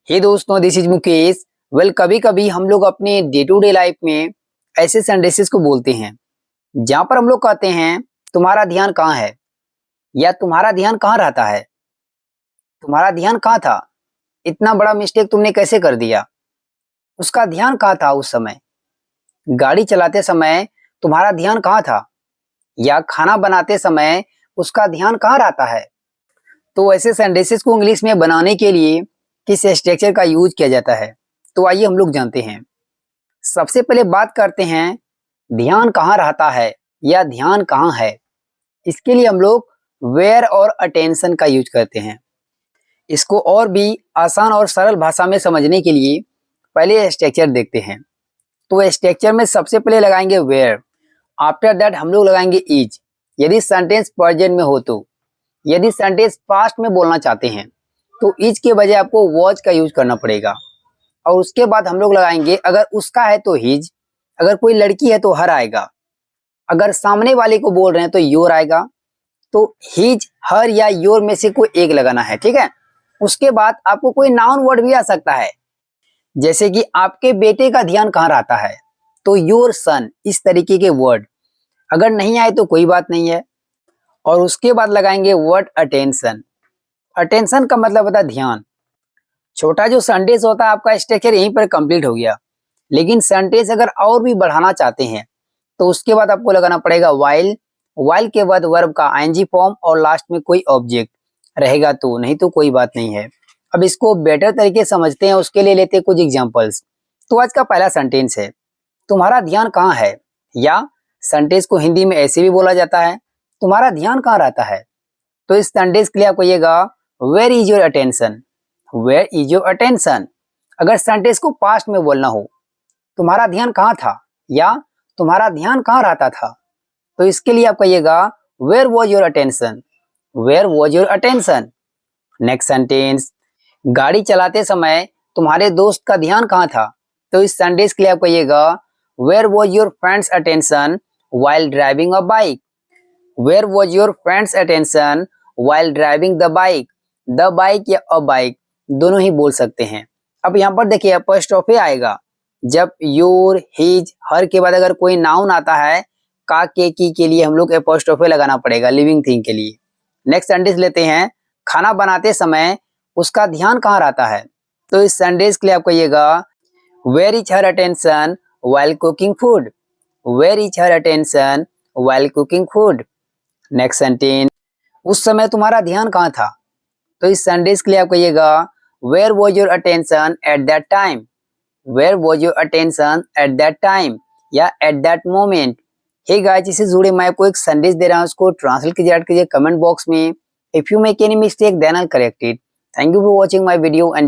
हे दोस्तों, this is Mukesh. कभी कभी हम लोग अपने डे टू डे लाइफ में ऐसे सेंटेंसेस को बोलते हैं जहां पर हम लोग कहते हैं तुम्हारा ध्यान कहाँ है, या तुम्हारा ध्यान कहाँ रहता है, तुम्हारा ध्यान कहाँ था, इतना बड़ा मिस्टेक तुमने कैसे कर दिया, उसका ध्यान कहाँ था उस समय, गाड़ी चलाते समय तुम्हारा ध्यान कहाँ था, या खाना बनाते समय उसका ध्यान कहाँ रहता है। तो ऐसे सेंटेंसेस को इंग्लिश में बनाने के लिए किस स्ट्रक्चर का यूज किया जाता है, तो आइए हम लोग जानते हैं। सबसे पहले बात करते हैं ध्यान कहाँ रहता है या ध्यान कहाँ है। इसके लिए हम लोग वेयर और अटेंशन का यूज करते हैं। इसको और भी आसान और सरल भाषा में समझने के लिए पहले स्ट्रक्चर देखते हैं। तो स्ट्रक्चर में सबसे पहले लगाएंगे वेयर, आफ्टर दैट हम लोग लगाएंगे इज, यदि सेंटेंस प्रेजेंट में हो तो। यदि सेंटेंस पास्ट में बोलना चाहते हैं तो इज के बजाय आपको वॉज का यूज करना पड़ेगा। और उसके बाद हम लोग लगाएंगे, अगर उसका है तो हिज, अगर कोई लड़की है तो हर आएगा, अगर सामने वाले को बोल रहे हैं तो योर आएगा। तो हिज, हर या योर में से कोई एक लगाना है, ठीक है। उसके बाद आपको कोई नाउन वर्ड भी आ सकता है, जैसे कि आपके बेटे का ध्यान कहाँ रहता है, तो योर सन, इस तरीके के वर्ड। अगर नहीं आए तो कोई बात नहीं है। और उसके बाद लगाएंगे वर्ड अटेंशन। अटेंशन का मतलब होता है ध्यान। छोटा जो सेंटेंस होता है आपका स्ट्रक्चर यहीं पर कंप्लीट हो गया, लेकिन सेंटेंस अगर और भी बढ़ाना चाहते हैं तो उसके बाद आपको लगाना पड़ेगा वाइल। वाइल के बाद वर्ब का आईएनजी फॉर्म और लास्ट में कोई ऑब्जेक्ट रहेगा तो, नहीं तो कोई बात नहीं है। अब इसको बेटर तरीके से समझते हैं, उसके लिए लेते हैं कुछ एग्जांपल्स। तो आज का पहला सेंटेंस है तुम्हारा ध्यान कहाँ है, या सेंटेंस को हिंदी में ऐसे भी बोला जाता है तुम्हारा ध्यान कहाँ रहता है। तो इस सेंटेंस के लिए आप कहिएगा where is your attention, where is your attention. अगर सेंटेंस को पास्ट में बोलना हो तुम्हारा ध्यान कहाँ था, या तुम्हारा ध्यान कहाँ रहता था, तो इसके लिए आप कहिएगा where was your attention, where was your attention. Next sentence, गाड़ी चलाते समय तुम्हारे दोस्त का ध्यान कहाँ था, तो इस सेंटेंस के लिए आप कहिएगा where was your friends attention while driving a bike, where was your friends attention while driving the bike. The bike या अ बाइक दोनों ही बोल सकते हैं। अब यहाँ पर देखिए अपॉस्ट्रोफी आएगा जब योर, हिज, हर के बाद अगर कोई नाउन आता है का, की के लिए हम लोग अपॉस्ट्रोफी लगाना पड़ेगा लिविंग थिंग के लिए। नेक्स्ट सेंटेंस लेते हैं, खाना बनाते समय उसका ध्यान कहाँ रहता है, तो इस सेंटेंस के लिए आप कहिएगा where is her attention while cooking food, where is her attention while cooking food. Next sentence, उस समय तुम्हारा ध्यान कहाँ था, तो इस सेंटेंस के लिए आप कहिएगा where was your attention at that time, where was your attention at that time या at that moment. Hey guys, इससे जुड़े मैं आपको एक सेंटेंस दे रहा हूँ, उसको ट्रांसलेट कीजिए, ऐड कीजिए कमेंट बॉक्स में। If you make any mistake then I correct it. Thank you for watching my video and